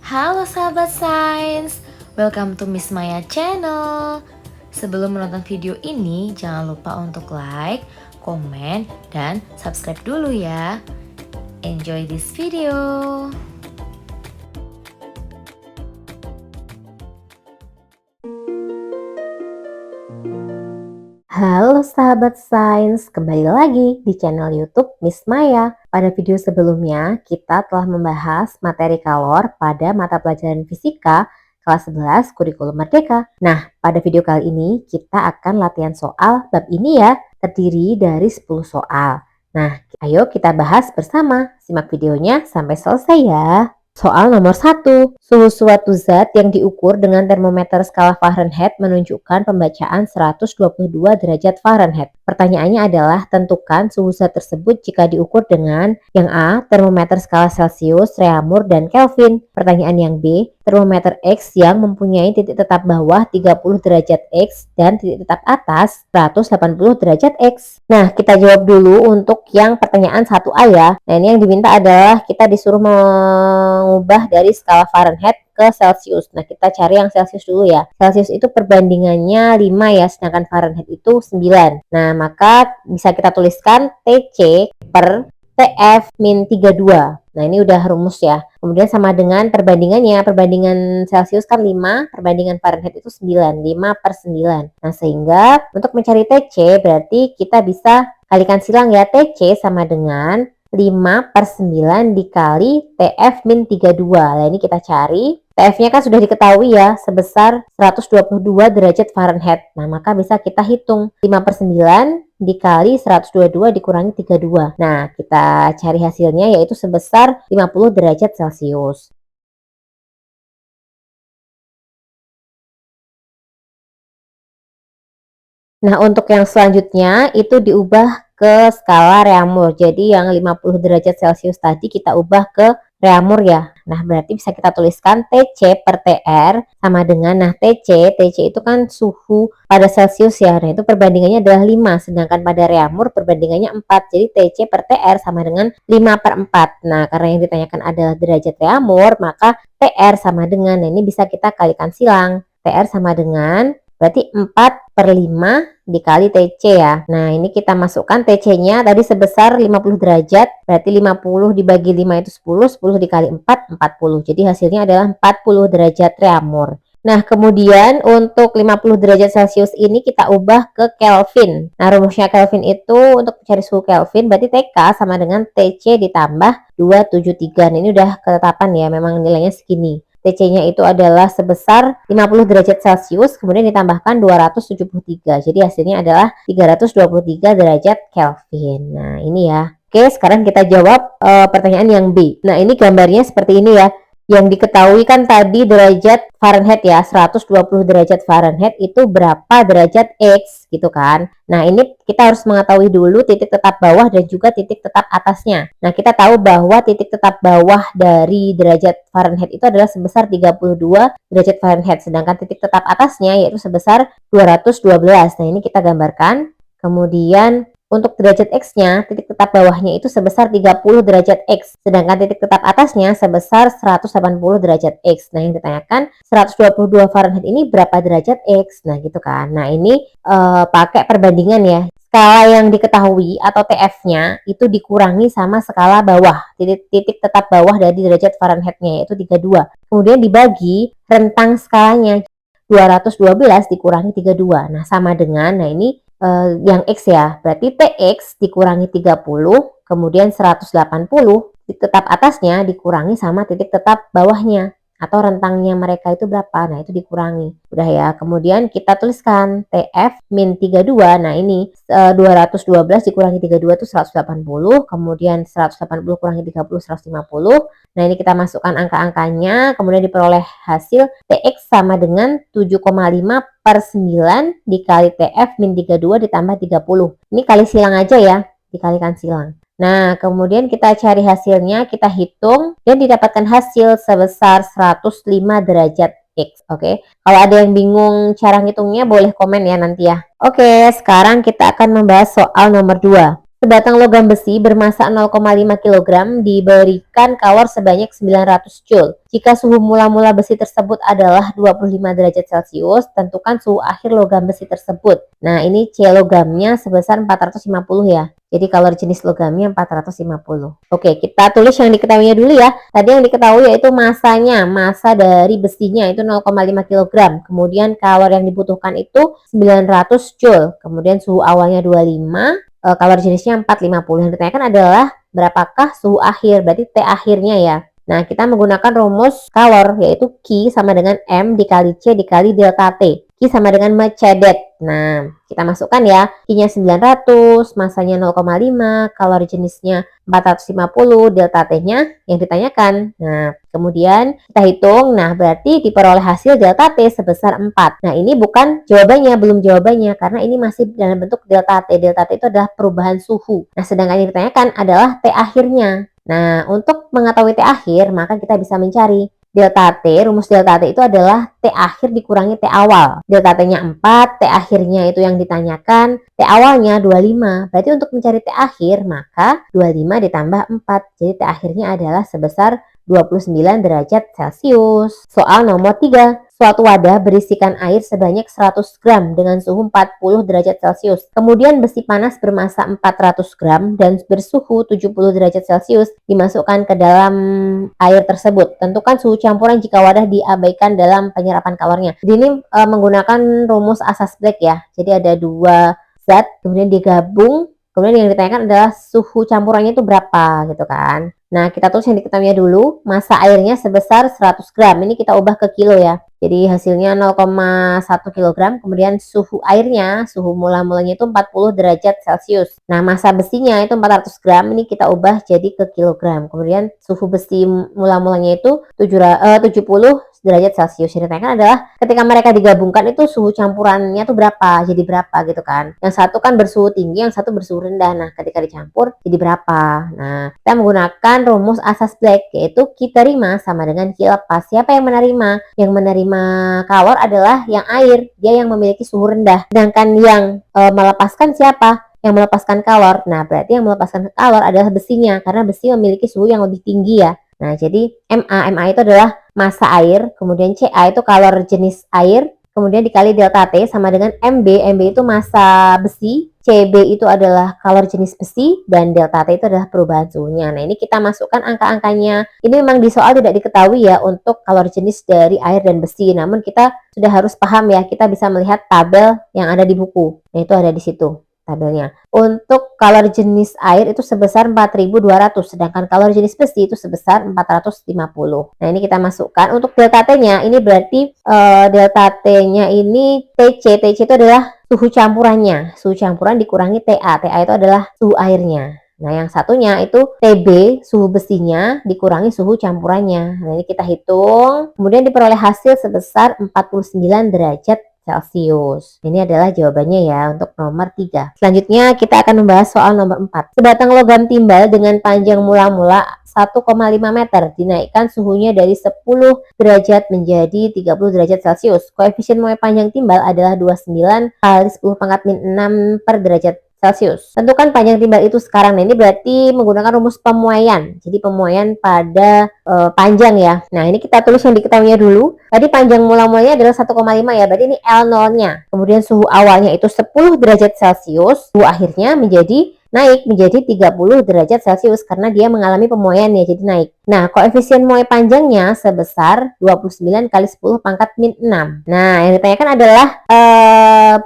Halo sahabat sains, welcome to Miss Maya channel. Sebelum menonton video ini, jangan lupa untuk like, komen, dan subscribe dulu ya. Enjoy this video. Halo sahabat sains, kembali lagi di channel YouTube Miss Maya. Pada video sebelumnya, kita telah membahas materi kalor pada mata pelajaran fisika kelas 11 kurikulum merdeka. Nah, pada video kali ini kita akan latihan soal bab ini ya, terdiri dari 10 soal. Nah, ayo kita bahas bersama. Simak videonya sampai selesai ya. Soal nomor 1. Suhu suatu zat yang diukur dengan termometer skala Fahrenheit menunjukkan pembacaan 122 derajat Fahrenheit. Pertanyaannya adalah tentukan suhu zat tersebut jika diukur dengan yang A, termometer skala Celcius, Reaumur, dan Kelvin. Pertanyaan yang B, termometer X yang mempunyai titik tetap bawah 30 derajat X dan titik tetap atas 180 derajat X. Nah, kita jawab dulu untuk yang pertanyaan 1A ya. Nah, ini yang diminta adalah kita disuruh mengubah dari skala Fahrenheit ke Celcius. Nah, kita cari yang Celcius dulu ya. Celcius itu perbandingannya 5 ya, sedangkan Fahrenheit itu 9. Nah, maka bisa kita tuliskan TC per TF min 32. Nah, ini udah rumus ya. Kemudian sama dengan perbandingannya. Perbandingan Celcius kan 5, perbandingan Fahrenheit itu 9. 5 per 9. Nah, sehingga untuk mencari TC berarti kita bisa kalikan silang ya. TC sama dengan 5 per 9 dikali TF min 32. Nah, ini kita cari. TF-nya kan sudah diketahui ya, sebesar 122 derajat Fahrenheit. Nah, maka bisa kita hitung 5 per 9 dikali 122 dikurangi 32. Nah, kita cari hasilnya yaitu sebesar 50 derajat Celcius. Nah, untuk yang selanjutnya itu diubah ke skala Reaumur. Jadi yang 50 derajat Celcius tadi kita ubah ke Reaumur ya. Nah, berarti bisa kita tuliskan TC per TR sama dengan, nah TC itu kan suhu pada Celcius ya. Nah, itu perbandingannya adalah 5, sedangkan pada Reaumur perbandingannya 4. Jadi TC per TR sama dengan 5 per 4. Nah, karena yang ditanyakan adalah derajat Reaumur, maka TR sama dengan, nah ini bisa kita kalikan silang. TR sama dengan berarti 4 per 5 dikali TC ya. Nah, ini kita masukkan TC-nya tadi sebesar 50 derajat. Berarti 50 dibagi 5 itu 10. 10 dikali 4, 40. Jadi hasilnya adalah 40 derajat Reaumur. Nah, kemudian untuk 50 derajat Celcius ini kita ubah ke Kelvin. Nah, rumusnya Kelvin itu untuk mencari suhu Kelvin berarti TK sama dengan TC ditambah 273. Nah, ini udah ketetapan ya, memang nilainya segini. TC-nya itu adalah sebesar 50 derajat Celcius, kemudian ditambahkan 273. Jadi hasilnya adalah 323 derajat Kelvin. Nah, ini ya. Oke, sekarang kita jawab pertanyaan yang B. Nah, ini gambarnya seperti ini ya. Yang diketahui kan tadi derajat Fahrenheit ya, 120 derajat Fahrenheit itu berapa derajat X gitu kan. Nah, ini kita harus mengetahui dulu titik tetap bawah dan juga titik tetap atasnya. Nah, kita tahu bahwa titik tetap bawah dari derajat Fahrenheit itu adalah sebesar 32 derajat Fahrenheit, sedangkan titik tetap atasnya yaitu sebesar 212. Nah, ini kita gambarkan. Kemudian untuk derajat X-nya, titik tetap bawahnya itu sebesar 30 derajat X, sedangkan titik tetap atasnya sebesar 180 derajat X. Nah, yang ditanyakan 122 Fahrenheit ini berapa derajat X? Nah, gitu kan. Nah, ini pakai perbandingan ya. Skala yang diketahui atau TF-nya itu dikurangi sama skala bawah, titik tetap bawah dari derajat Fahrenheit-nya yaitu 32. Kemudian dibagi rentang skalanya 212 dikurangi 32. Nah, sama dengan, nah ini yang X ya, berarti TX dikurangi 30, kemudian 180, titik tetap atasnya dikurangi sama titik tetap bawahnya, atau rentangnya mereka itu berapa, nah itu dikurangi. Udah ya, kemudian kita tuliskan TF min 32, nah ini 212 dikurangi 32 itu 180, kemudian 180 kurangi 30, 150. Nah, ini kita masukkan angka-angkanya, kemudian diperoleh hasil TX sama dengan 7,5 per 9 dikali TF min 32 ditambah 30. Ini kali silang aja ya, dikalikan silang. Nah, kemudian kita cari hasilnya, kita hitung, dan didapatkan hasil sebesar 105 derajat X. Oke, kalau ada yang bingung cara ngitungnya, boleh komen ya nanti ya. Oke, sekarang kita akan membahas soal nomor 2. Sebatang logam besi bermassa 0,5 kg diberikan kalor sebanyak 900 Joule. Jika suhu mula-mula besi tersebut adalah 25 derajat Celcius, tentukan suhu akhir logam besi tersebut. Nah, ini C logamnya sebesar 450 ya. Jadi kalor jenis logamnya 450. Oke, kita tulis yang diketahuinya dulu ya. Tadi yang diketahui yaitu massanya, massa dari besinya itu 0,5 kg. Kemudian kalor yang dibutuhkan itu 900 Joule. Kemudian suhu awalnya 25, kalor jenisnya 450. Yang ditanyakan adalah berapakah suhu akhir, berarti T akhirnya ya. Nah, kita menggunakan rumus kalor yaitu Q sama dengan M dikali C dikali delta T. Q sama dengan Mercedes. Nah, kita masukkan ya. Q-nya 900, massanya 0,5, kalor jenisnya 450, delta T-nya yang ditanyakan. Nah, kemudian kita hitung. Nah, berarti diperoleh hasil delta T sebesar 4. Nah, ini bukan jawabannya, belum jawabannya karena ini masih dalam bentuk delta T. Delta T itu adalah perubahan suhu. Nah, sedangkan yang ditanyakan adalah T akhirnya. Nah, untuk mengetahui T akhir, maka kita bisa mencari delta T. Rumus delta T itu adalah T akhir dikurangi T awal. Delta T-nya 4, T akhirnya itu yang ditanyakan, T awalnya 25. Berarti untuk mencari T akhir, maka 25 ditambah 4. Jadi T akhirnya adalah sebesar 29 derajat Celcius. Soal nomor 3. Suatu wadah berisikan air sebanyak 100 gram dengan suhu 40 derajat Celcius. Kemudian besi panas bermassa 400 gram dan bersuhu 70 derajat Celcius dimasukkan ke dalam air tersebut. Tentukan suhu campuran jika wadah diabaikan dalam penyerapan kalornya. Jadi ini menggunakan rumus asas Black ya. Jadi ada dua zat, kemudian digabung. Kemudian yang ditanyakan adalah suhu campurannya itu berapa gitu kan. Nah, kita tulis yang diketahuinya dulu. Massa airnya sebesar 100 gram. Ini kita ubah ke kilo ya. Jadi hasilnya 0,1 kg. Kemudian suhu airnya, suhu mula-mulanya itu 40 derajat Celcius. Nah, massa besinya itu 400 gram. Ini kita ubah jadi ke kilogram. Kemudian suhu besi mula-mulanya itu 70 derajat Celcius. Yang ditanyakan adalah ketika mereka digabungkan itu suhu campurannya tuh berapa, jadi berapa gitu kan. Yang satu kan bersuhu tinggi, yang satu bersuhu rendah. Nah, ketika dicampur jadi berapa. Nah, kita menggunakan rumus asas Black yaitu Q terima sama dengan Q lepas. Siapa yang menerima? Yang menerima kalor adalah yang air, dia yang memiliki suhu rendah. Sedangkan yang melepaskan siapa? Yang melepaskan kalor. Nah, berarti yang melepaskan kalor adalah besinya karena besi memiliki suhu yang lebih tinggi ya. Nah, jadi MA itu adalah massa air, kemudian CA itu kalor jenis air, kemudian dikali delta T sama dengan MB itu massa besi, CB itu adalah kalor jenis besi, dan delta T itu adalah perubahan suhunya. Nah, ini kita masukkan angka-angkanya. Ini memang di soal tidak diketahui ya untuk kalor jenis dari air dan besi, namun kita sudah harus paham ya, kita bisa melihat tabel yang ada di buku. Nah, itu ada di situ tabelnya. Untuk kalor jenis air itu sebesar 4.200, sedangkan kalor jenis besi itu sebesar 450. Nah, ini kita masukkan. Untuk delta T-nya, ini berarti delta T-nya ini TC. TC itu adalah suhu campurannya. Suhu campuran dikurangi TA. TA itu adalah suhu airnya. Nah, yang satunya itu TB, suhu besinya dikurangi suhu campurannya. Nah, ini kita hitung. Kemudian diperoleh hasil sebesar 49 derajat Celcius. Ini adalah jawabannya ya untuk nomor 3. Selanjutnya kita akan membahas soal nomor 4. Sebatang logam timbal dengan panjang mula-mula 1,5 meter dinaikkan suhunya dari 10 derajat menjadi 30 derajat Celcius. Koefisien muai panjang timbal adalah 29 kali 10 pangkat min 6 per derajat Celcius. Tentukan panjang timbal itu sekarang. Nah, ini berarti menggunakan rumus pemuaian. Jadi pemuaian pada panjang ya. Nah, ini kita tulis yang diketahuinya dulu. Tadi panjang mula-mulanya adalah 1,5 ya. Berarti ini L0-nya. Kemudian suhu awalnya itu 10 derajat Celcius. Suhu akhirnya naik menjadi 30 derajat Celcius karena dia mengalami pemuaian ya, jadi naik. Nah, koefisien muai panjangnya sebesar 29 kali 10 pangkat min 6. Nah, yang ditanyakan adalah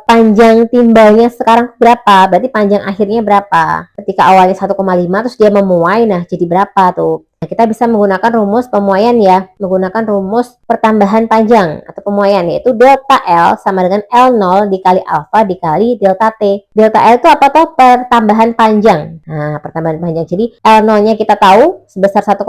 panjang timbalnya sekarang berapa? Berarti panjang akhirnya berapa? Ketika awalnya 1,5 terus dia memuai, nah jadi berapa tuh? Nah, kita bisa menggunakan rumus pemuaian ya, menggunakan rumus pertambahan panjang atau pemuaian, yaitu delta L sama dengan L0 dikali alfa dikali delta T. Delta L itu apa tuh? Pertambahan panjang. Nah, pertambahan panjang. Jadi L0-nya kita tahu sebesar 1,5,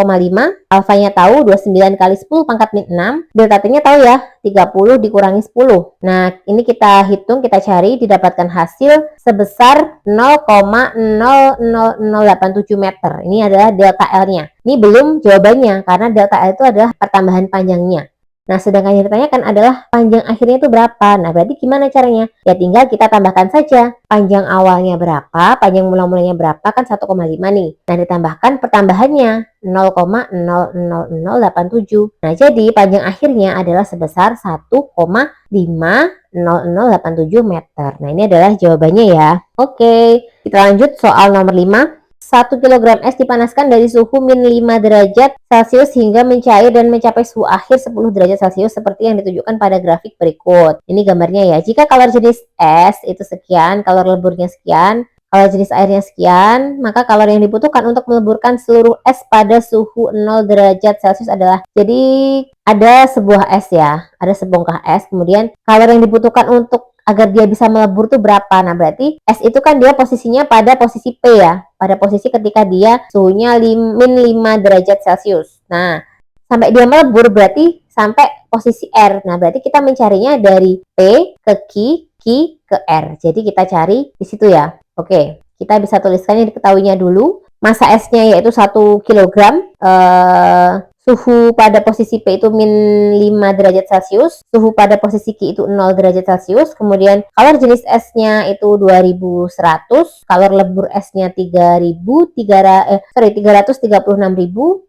alfanya tahu 29 kali 10 pangkat min 6, delta T-nya tahu ya 30 dikurangi 10. Nah, ini kita hitung, kita cari, didapatkan hasil sebesar 0,00087 meter. Ini adalah delta L-nya. Ini belum jawabannya karena delta L itu adalah pertambahan panjangnya. Nah, sedangkan yang ditanyakan adalah panjang akhirnya itu berapa. Nah, berarti gimana caranya? Ya tinggal kita tambahkan saja. Panjang awalnya berapa, panjang mula-mulanya berapa, kan 1,5 nih. Nah, ditambahkan pertambahannya 0,00087. Nah, jadi panjang akhirnya adalah sebesar 1,50087 meter. Nah, ini adalah jawabannya ya. Oke, kita lanjut soal nomor 5. 1 kg es dipanaskan dari suhu min 5 derajat Celcius hingga mencair dan mencapai suhu akhir 10 derajat Celcius seperti yang ditunjukkan pada grafik berikut. Ini gambarnya ya. Jika kalor jenis es itu sekian, kalor leburnya sekian, kalor jenis airnya sekian, maka kalor yang dibutuhkan untuk meleburkan seluruh es pada suhu 0 derajat Celcius adalah, jadi ada sebuah es ya, ada sebongkah es, kemudian kalor yang dibutuhkan untuk agar dia bisa melebur tuh berapa. Nah, berarti es itu kan dia posisinya pada posisi P ya, pada posisi ketika dia suhunya min 5 derajat Celcius. Nah, sampai dia melebur berarti sampai posisi R. Nah, berarti kita mencarinya dari P ke Q ke R. Jadi kita cari di situ ya. Oke, kita bisa tuliskannya diketahuinya dulu. Massa esnya yaitu 1 kg. Suhu pada posisi P itu min 5 derajat Celcius, suhu pada posisi Q itu 0 derajat Celcius, kemudian kalor jenis esnya itu 2100, kalor lebur esnya 336.000,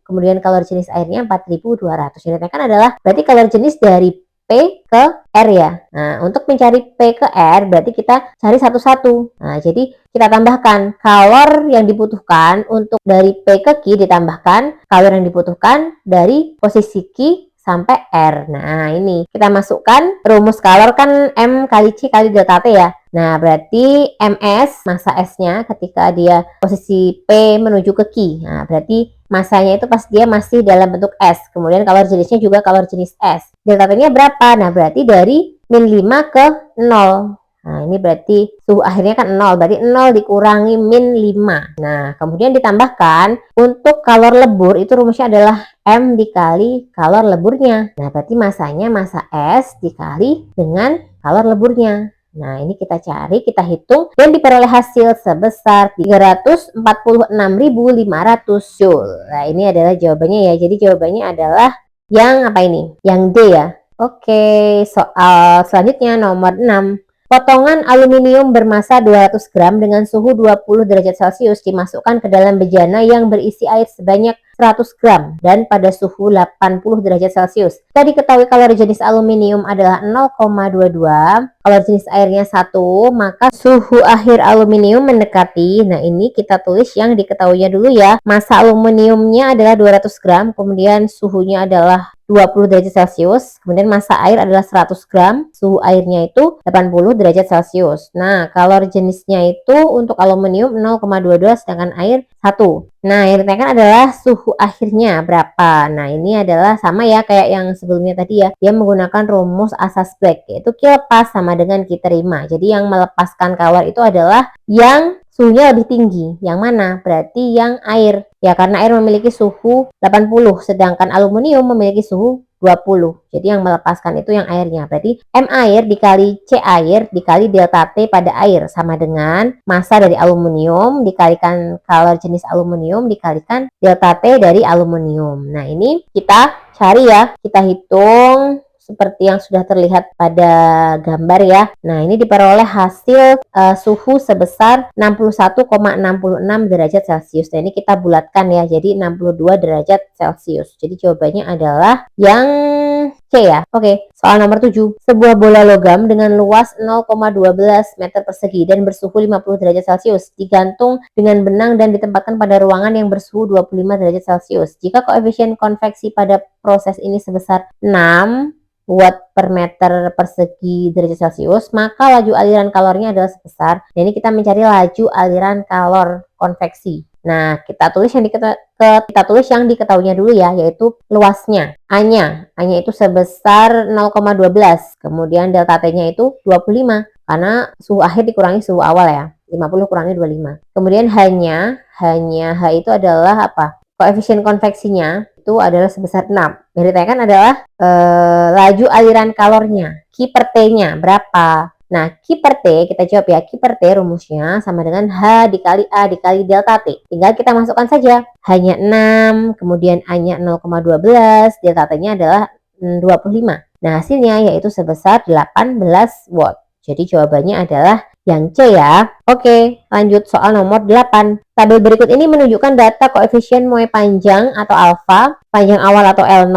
kemudian kalor jenis airnya 4200. Ini kan adalah berarti kalor jenis dari P ke R ya. Nah, untuk mencari P ke R berarti kita cari satu-satu. Nah, jadi kita tambahkan kalor yang dibutuhkan untuk dari P ke Q, ditambahkan kalor yang dibutuhkan dari posisi Q sampai R. Nah, ini kita masukkan rumus kalor kan M kali C kali delta T ya. Nah, berarti MS, massa S-nya ketika dia posisi P menuju ke Q. Nah, berarti masanya itu pas dia masih dalam bentuk S. Kemudian kalor jenisnya juga kalor jenis S. Delta T-nya berapa? Nah, berarti dari min 5 ke 0. Nah, ini berarti suhu akhirnya kan 0. Berarti 0 dikurangi min 5. Nah, kemudian ditambahkan untuk kalor lebur itu rumusnya adalah M dikali kalor leburnya. Nah, berarti masanya massa S dikali dengan kalor leburnya. Nah, ini kita cari, kita hitung, dan diperoleh hasil sebesar 346.500 Joule. Nah, ini adalah jawabannya ya. Jadi jawabannya adalah yang apa ini? Yang D ya. Oke, soal selanjutnya nomor 6. Potongan aluminium bermassa 200 gram dengan suhu 20 derajat Celcius dimasukkan ke dalam bejana yang berisi air sebanyak 100 gram dan pada suhu 80 derajat Celcius. Kita diketahui kalori jenis aluminium adalah 0,22, kalori jenis airnya 1, maka suhu akhir aluminium mendekati. Nah, ini kita tulis yang diketahuinya dulu ya. Massa aluminiumnya adalah 200 gram, kemudian suhunya adalah 20 derajat Celcius, kemudian massa air adalah 100 gram, suhu airnya itu 80 derajat Celcius. Nah, kalori jenisnya itu untuk aluminium 0,22 sedangkan air 1. Nah, yang ditanyakan adalah suhu akhirnya berapa. Nah, ini adalah sama ya kayak yang sebelumnya tadi ya. Dia menggunakan rumus asas Black, yaitu Q lepas sama dengan Q terima. Jadi yang melepaskan kalor itu adalah yang suhunya lebih tinggi. Yang mana? Berarti yang air. Ya, karena air memiliki suhu 80, sedangkan aluminium memiliki suhu 20. Jadi yang melepaskan itu yang airnya. Berarti M air dikali C air dikali delta T pada air sama dengan massa dari aluminium dikalikan kalor jenis aluminium dikalikan delta T dari aluminium. Nah, ini kita cari ya. Kita hitung seperti yang sudah terlihat pada gambar ya. Nah, ini diperoleh hasil suhu sebesar 61,66 derajat Celcius. Nah, ini kita bulatkan ya, jadi 62 derajat Celcius. Jadi jawabannya adalah yang C ya. Oke, soal nomor 7. Sebuah bola logam dengan luas 0,12 meter persegi dan bersuhu 50 derajat Celcius digantung dengan benang dan ditempatkan pada ruangan yang bersuhu 25 derajat Celcius. Jika koefisien konveksi pada proses ini sebesar 6 watt per meter persegi derajat Celcius, maka laju aliran kalornya adalah sebesar. Nah, ini kita mencari laju aliran kalor konveksi. Nah, kita tulis yang diketahuinya dulu ya, yaitu luasnya. A-nya itu sebesar 0,12. Kemudian delta T-nya itu 25 karena suhu akhir dikurangi suhu awal ya. 50 kurangi 25. Kemudian H itu adalah apa? Koefisien konveksinya itu adalah sebesar 6. Yang ditanyakan adalah laju aliran kalornya. Q per T-nya berapa? Nah, Q per T, kita jawab ya. Q per T rumusnya sama dengan H dikali A dikali delta T. Tinggal kita masukkan saja. H-nya 6, kemudian A-nya 0,12, delta T-nya adalah 25. Nah, hasilnya yaitu sebesar 18 watt. Jadi jawabannya adalah yang C ya. Oke, lanjut soal nomor 8. Tabel berikut ini menunjukkan data koefisien muai panjang atau alfa, panjang awal atau L0,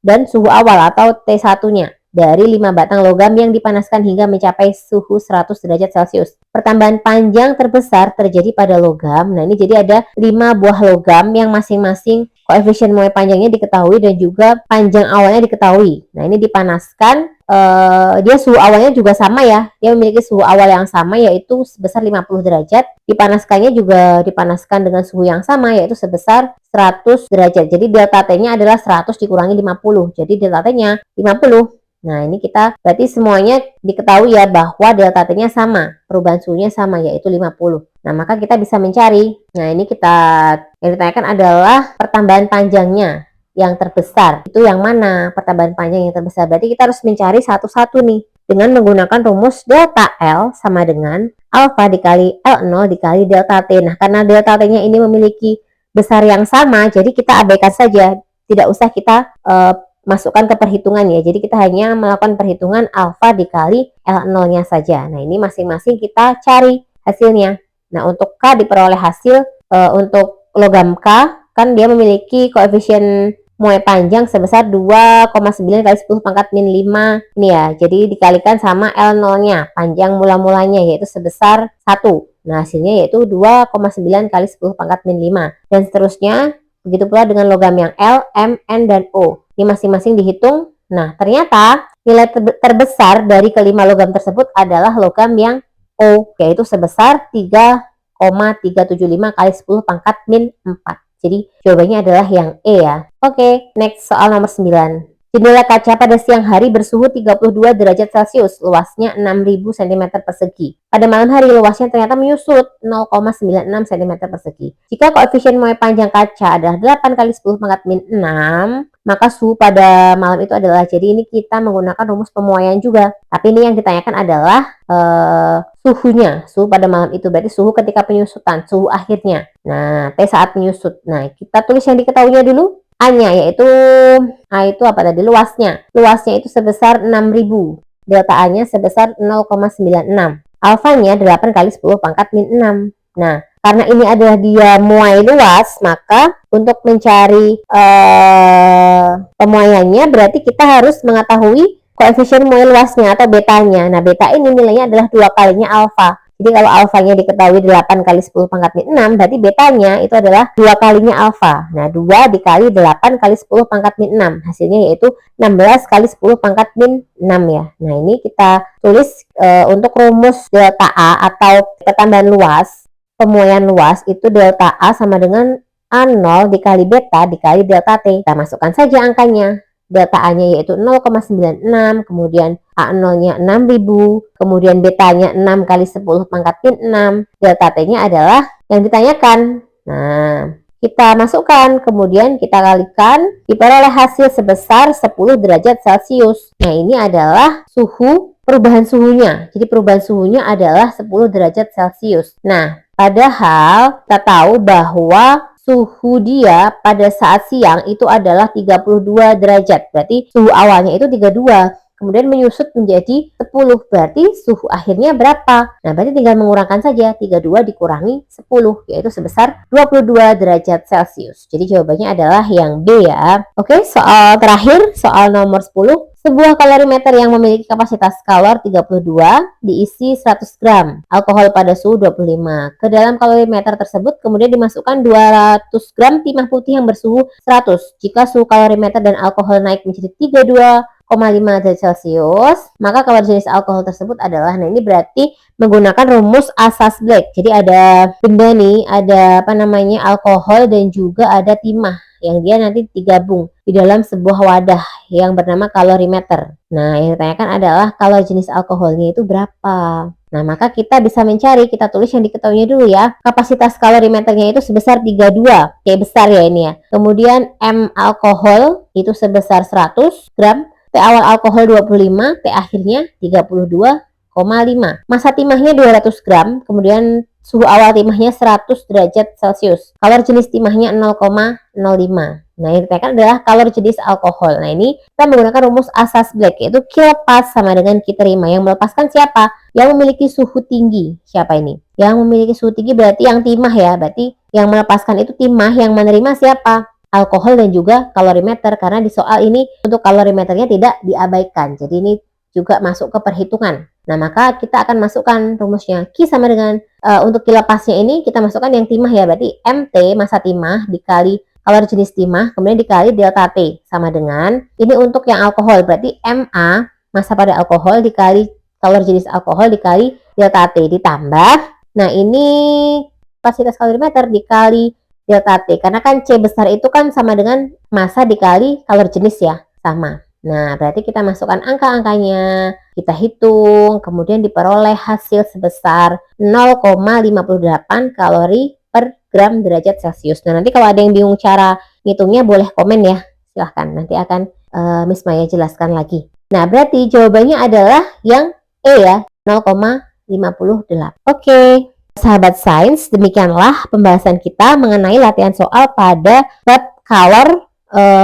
dan suhu awal atau T1-nya dari 5 batang logam yang dipanaskan hingga mencapai suhu 100 derajat Celcius. Pertambahan panjang terbesar terjadi pada logam. Nah, ini jadi ada 5 buah logam yang masing-masing koefisien muai panjangnya diketahui dan juga panjang awalnya diketahui. Nah, ini dipanaskan, dia suhu awalnya juga sama ya. Dia memiliki suhu awal yang sama yaitu sebesar 50 derajat. Dipanaskannya juga dipanaskan dengan suhu yang sama yaitu sebesar 100 derajat. Jadi delta T-nya adalah 100 dikurangi 50. Jadi delta T-nya 50. Nah, ini kita berarti semuanya diketahui ya bahwa delta T-nya sama, perubahan suhunya sama yaitu 50. Nah, maka kita bisa mencari. Nah, ini yang ditanyakan adalah pertambahan panjangnya yang terbesar. Itu yang mana pertambahan panjang yang terbesar? Berarti kita harus mencari satu-satu nih dengan menggunakan rumus delta L sama dengan alfa dikali L0 dikali delta T. Nah, karena delta T-nya ini memiliki besar yang sama, jadi kita abaikan saja. Tidak usah kita masukkan ke perhitungan ya. Jadi kita hanya melakukan perhitungan alfa dikali L0-nya saja. Nah, ini masing-masing kita cari hasilnya. Nah, untuk K diperoleh hasil untuk logam K kan dia memiliki koefisien muai panjang sebesar 2,9 kali 10 pangkat min 5 ini ya. Jadi dikalikan sama L0-nya, panjang mula-mulanya yaitu sebesar 1. Nah, hasilnya yaitu 2,9 kali 10 pangkat min 5. Dan seterusnya, begitu pula dengan logam yang L, M, N, dan O. Ini masing-masing dihitung. Nah, ternyata nilai terbesar dari kelima logam tersebut adalah logam yang O, yaitu sebesar 3,375 kali 10 pangkat min 4. Jadi jawabannya adalah yang E ya. Oke, next soal nomor 9. Jendela kaca pada siang hari bersuhu 32 derajat Celcius, luasnya 6.000 cm persegi. Pada malam hari luasnya ternyata menyusut 0,96 cm persegi. Jika koefisien muai panjang kaca adalah 8 kali 10 pangkat min 6, maka suhu pada malam itu adalah, jadi ini kita menggunakan rumus pemuaian juga. Tapi ini yang ditanyakan adalah suhunya, suhu pada malam itu, berarti suhu ketika penyusutan, suhu akhirnya. Nah, T saat menyusut. Nah, kita tulis yang diketahuinya dulu. A-nya yaitu A itu apa tadi? Luasnya. Luasnya itu sebesar 6.000. Delta A-nya sebesar 0,96. Alfanya 8 kali 10 pangkat min 6. Nah, karena ini adalah dia muai luas, maka untuk mencari pemuaiannya berarti kita harus mengetahui koefisien muai luasnya atau betanya. Nah, beta ini nilainya adalah 2 kalinya alfa. Jadi kalau alfanya diketahui 8 kali 10 pangkat min 6, berarti betanya itu adalah 2 kalinya alfa. Nah, 2 dikali 8 kali 10 pangkat min 6. Hasilnya yaitu 16 kali 10 pangkat min 6 ya. Nah, ini kita tulis untuk rumus delta A atau ketambahan luas, pemuaian luas itu delta A sama dengan A0 dikali beta dikali delta T. Kita masukkan saja angkanya. Delta A-nya yaitu 0,96, kemudian A0-nya 6.000, kemudian betanya 6 kali 10 pangkat min 6, delta T-nya adalah yang ditanyakan. Nah, kita masukkan, kemudian kita kalikan, diperoleh hasil sebesar 10 derajat Celcius. Nah, ini adalah suhu, perubahan suhunya. Jadi perubahan suhunya adalah 10 derajat Celcius. Nah, padahal kita tahu bahwa suhu dia pada saat siang itu adalah 32 derajat. Berarti suhu awalnya itu 32. Kemudian menyusut menjadi 10. Berarti suhu akhirnya berapa? Nah, berarti tinggal mengurangkan saja. 32 dikurangi 10. Yaitu sebesar 22 derajat Celcius. Jadi jawabannya adalah yang B ya. Oke, soal terakhir. Soal nomor 10. Sebuah kalorimeter yang memiliki kapasitas kalor 32 diisi 100 gram alkohol pada suhu 25. Ke dalam kalorimeter tersebut kemudian dimasukkan 200 gram timah putih yang bersuhu 100. Jika suhu kalorimeter dan alkohol naik menjadi 32,5 derajat Celcius, maka kalori jenis alkohol tersebut adalah, nah ini berarti menggunakan rumus asas Black. Jadi ada benda nih, ada alkohol dan juga ada timah yang dia nanti digabung di dalam sebuah wadah yang bernama kalorimeter. Nah, yang ditanyakan adalah kalori jenis alkoholnya itu berapa. Nah, maka kita bisa mencari, kita tulis yang diketahuinya dulu ya. Kapasitas kalorimeternya itu sebesar 32, kayak besar ya ini ya. Kemudian M alkohol itu sebesar 100 gram, T awal alkohol 25, T akhirnya 32,5. Massa timahnya 200 gram, kemudian suhu awal timahnya 100 derajat Celcius. Kalori jenis timahnya 0,05. Nah, yang ditanyakan adalah kalor jenis alkohol. Nah, ini kita menggunakan rumus asas Black, yaitu Q lepas sama dengan Q terima. Yang melepaskan siapa? Yang memiliki suhu tinggi. Siapa ini? Yang memiliki suhu tinggi berarti yang timah ya. Berarti yang melepaskan itu timah, yang menerima siapa? Alkohol dan juga kalorimeter. Karena di soal ini untuk kalorimeternya tidak diabaikan. Jadi ini juga masuk ke perhitungan. Nah, maka kita akan masukkan rumusnya. Q sama dengan untuk Q lepasnya ini kita masukkan yang timah ya. Berarti MT massa timah dikali kalori jenis timah kemudian dikali delta T sama dengan ini untuk yang alkohol, berarti MA massa pada alkohol dikali kalori jenis alkohol dikali delta T ditambah, nah ini kapasitas kalorimeter dikali delta T, karena kan C besar itu kan sama dengan massa dikali kalori jenis ya, sama. Nah, berarti kita masukkan angka-angkanya, kita hitung, kemudian diperoleh hasil sebesar 0,58 kalori per gram derajat Celcius. Nah, nanti kalau ada yang bingung cara ngitungnya boleh komen ya, silahkan. Nanti akan Miss Maya jelaskan lagi. Nah, berarti jawabannya adalah yang E ya, 0,58. Oke, sahabat sains, demikianlah pembahasan kita mengenai latihan soal pada bab kalor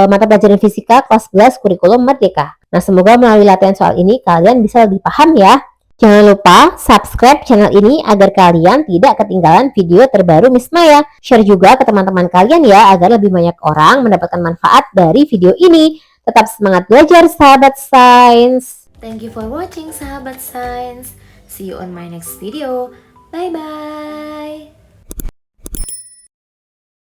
mata pelajaran fisika kelas 11 kurikulum Merdeka. Nah, semoga melalui latihan soal ini kalian bisa lebih paham ya. Jangan lupa subscribe channel ini agar kalian tidak ketinggalan video terbaru Miss Maya. Share juga ke teman-teman kalian ya, agar lebih banyak orang mendapatkan manfaat dari video ini. Tetap semangat belajar sahabat sains. Thank you for watching sahabat sains. See you on my next video. Bye bye.